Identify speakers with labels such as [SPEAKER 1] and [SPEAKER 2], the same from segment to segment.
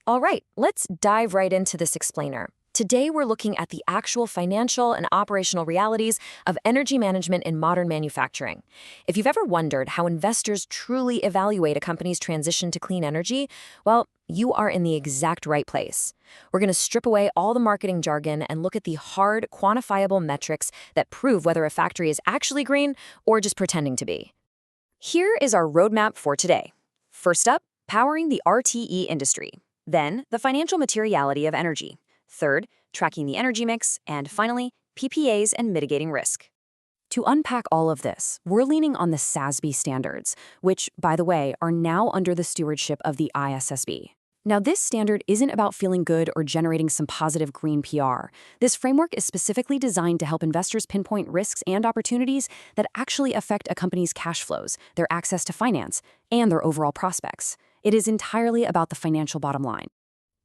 [SPEAKER 1] All right, let's dive right into this explainer. Today, we're looking at the actual financial and operational realities of energy management in modern manufacturing. If you've ever wondered how investors truly evaluate a company's transition to clean energy, well, you are in the exact right place. We're going to strip away all the marketing jargon and look at the hard, quantifiable metrics that prove whether a factory is actually green or just pretending to be. Here is our roadmap for today. First up, powering the RTE industry. Then, the financial materiality of energy. Third, tracking the energy mix. And finally, PPAs and mitigating risk. To unpack all of this, we're leaning on the SASB standards, which, by the way, are now under the stewardship of the ISSB. Now, this standard isn't about feeling good or generating some positive green PR. This framework is specifically designed to help investors pinpoint risks and opportunities that actually affect a company's cash flows, their access to finance, and their overall prospects. It is entirely about the financial bottom line.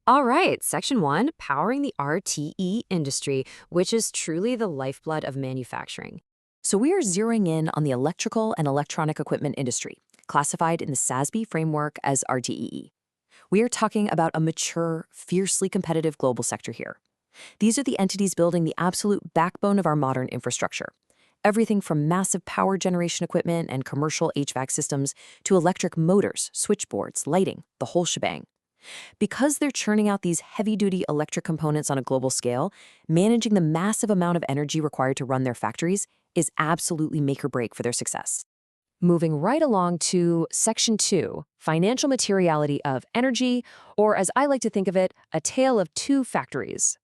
[SPEAKER 2] All right, Section 1, powering the RTE industry, which is truly the lifeblood of manufacturing.
[SPEAKER 1] So we are zeroing in on the electrical and electronic equipment industry, classified in the SASB framework as RTE. We are talking about a mature, fiercely competitive global sector here. These are the entities building the absolute backbone of our modern infrastructure. Everything from massive power generation equipment and commercial HVAC systems to electric motors, switchboards, lighting, the whole shebang. Because they're churning out these heavy-duty electric components on a global scale, managing the massive amount of energy required to run their factories is absolutely make or break for their success. Moving right along to Section 2, financial materiality of energy, or as I like to think of it, a tale of two factories.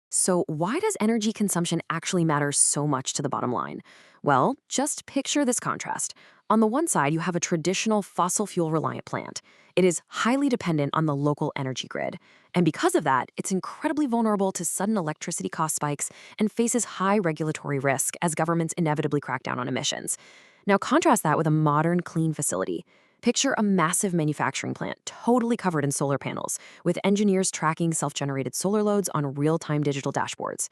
[SPEAKER 1] So why does energy consumption actually matter so much to the bottom line? Well, just picture this contrast. On the one side, you have a traditional fossil fuel-reliant plant. It is highly dependent on the local energy grid. And because of that, it's incredibly vulnerable to sudden electricity cost spikes and faces high regulatory risk as governments inevitably crack down on emissions. Now contrast that with a modern, clean facility. Picture a massive manufacturing plant totally covered in solar panels, with engineers tracking self-generated solar loads on real-time digital dashboards.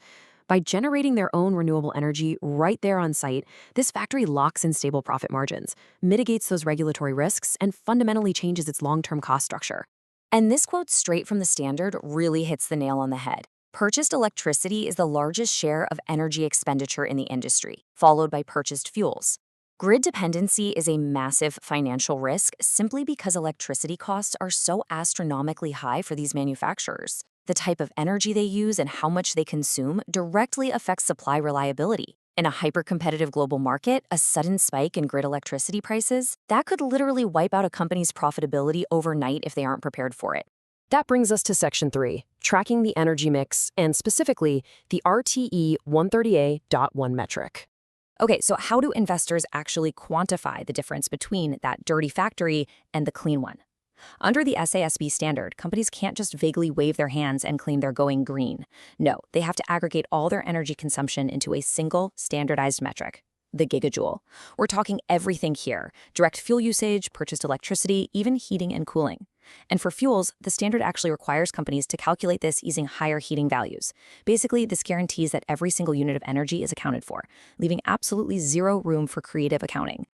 [SPEAKER 1] By generating their own renewable energy right there on site, this factory locks in stable profit margins, mitigates those regulatory risks, and fundamentally changes its long-term cost structure. And this quote straight from the standard really hits the nail on the head. Purchased electricity is the largest share of energy expenditure in the industry, followed by purchased fuels. Grid dependency is a massive financial risk simply because electricity costs are so astronomically high for these manufacturers. The type of energy they use and how much they consume directly affects supply reliability. In a hyper-competitive global market, a sudden spike in grid electricity prices, that could literally wipe out a company's profitability overnight if they aren't prepared for it. That brings us to Section 3, tracking the energy mix, and specifically the RTE 130A.1 metric. Okay, so how do investors actually quantify the difference between that dirty factory and the clean one? Under the SASB standard, companies can't just vaguely wave their hands and claim they're going green. No, they have to aggregate all their energy consumption into a single standardized metric, the gigajoule. We're talking everything here: direct fuel usage, purchased electricity, even heating and cooling. And for fuels, the standard actually requires companies to calculate this using higher heating values. Basically, this guarantees that every single unit of energy is accounted for, leaving absolutely zero room for creative accounting.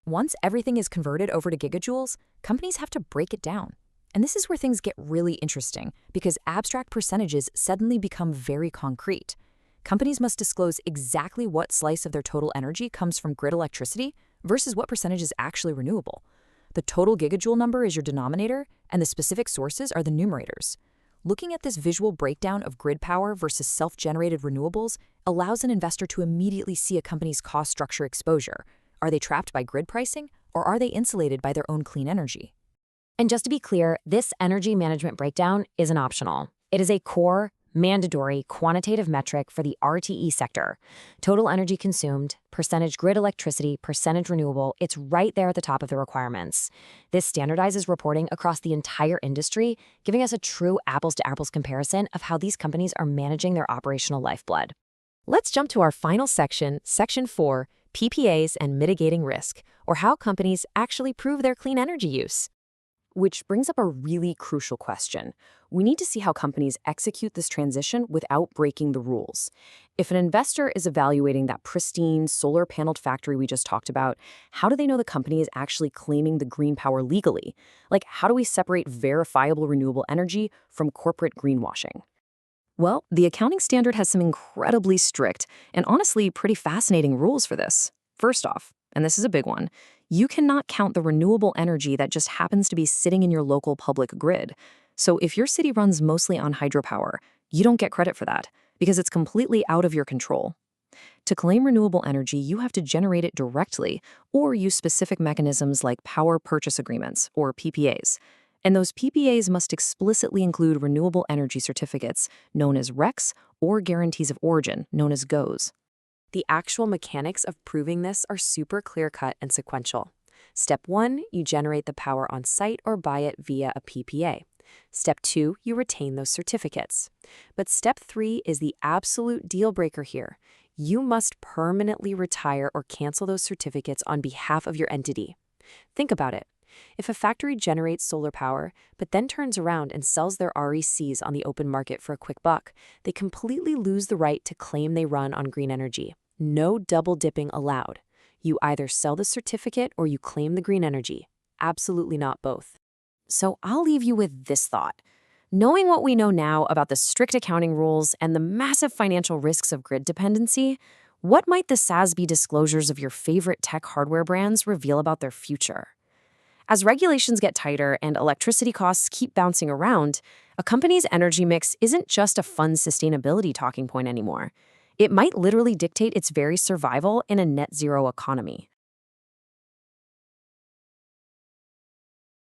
[SPEAKER 1] Once everything is converted over to gigajoules, companies have to break it down. And this is where things get really interesting, because abstract percentages suddenly become very concrete. Companies must disclose exactly what slice of their total energy comes from grid electricity versus what percentage is actually renewable. The total gigajoule number is your denominator, and the specific sources are the numerators. Looking at this visual breakdown of grid power versus self-generated renewables allows an investor to immediately see a company's cost structure exposure. Are they trapped by grid pricing, or are they insulated by their own clean energy? And just to be clear, this energy management breakdown isn't optional. It is a core, mandatory quantitative metric for the RTE sector. Total energy consumed, percentage grid electricity, percentage renewable, it's right there at the top of the requirements. This standardizes reporting across the entire industry, giving us a true apples-to-apples comparison of how these companies are managing their operational lifeblood. Let's jump to our final section, Section 4, PPAs and mitigating risk, or how companies actually prove their clean energy use. Which brings up a really crucial question. We need to see how companies execute this transition without breaking the rules. If an investor is evaluating that pristine solar paneled factory we just talked about, how do they know the company is actually claiming the green power legally? Like, how do we separate verifiable renewable energy from corporate greenwashing? Well, the accounting standard has some incredibly strict and honestly pretty fascinating rules for this. First off, and this is a big one, you cannot count the renewable energy that just happens to be sitting in your local public grid. So if your city runs mostly on hydropower, you don't get credit for that because it's completely out of your control. To claim renewable energy, you have to generate it directly or use specific mechanisms like power purchase agreements, or PPAs. And those PPAs must explicitly include renewable energy certificates, known as RECs, or guarantees of origin, known as GOES. The actual mechanics of proving this are super clear-cut and sequential. Step 1, you generate the power on site or buy it via a PPA. Step 2, you retain those certificates. But Step 3 is the absolute deal breaker here. You must permanently retire or cancel those certificates on behalf of your entity. Think about it. If a factory generates solar power, but then turns around and sells their RECs on the open market for a quick buck, they completely lose the right to claim they run on green energy. No double dipping allowed. You either sell the certificate or you claim the green energy. Absolutely not both. So I'll leave you with this thought. Knowing what we know now about the strict accounting rules and the massive financial risks of grid dependency, what might the SASB disclosures of your favorite tech hardware brands reveal about their future? As regulations get tighter and electricity costs keep bouncing around, a company's energy mix isn't just a fun sustainability talking point anymore. It might literally dictate its very survival in a net zero economy.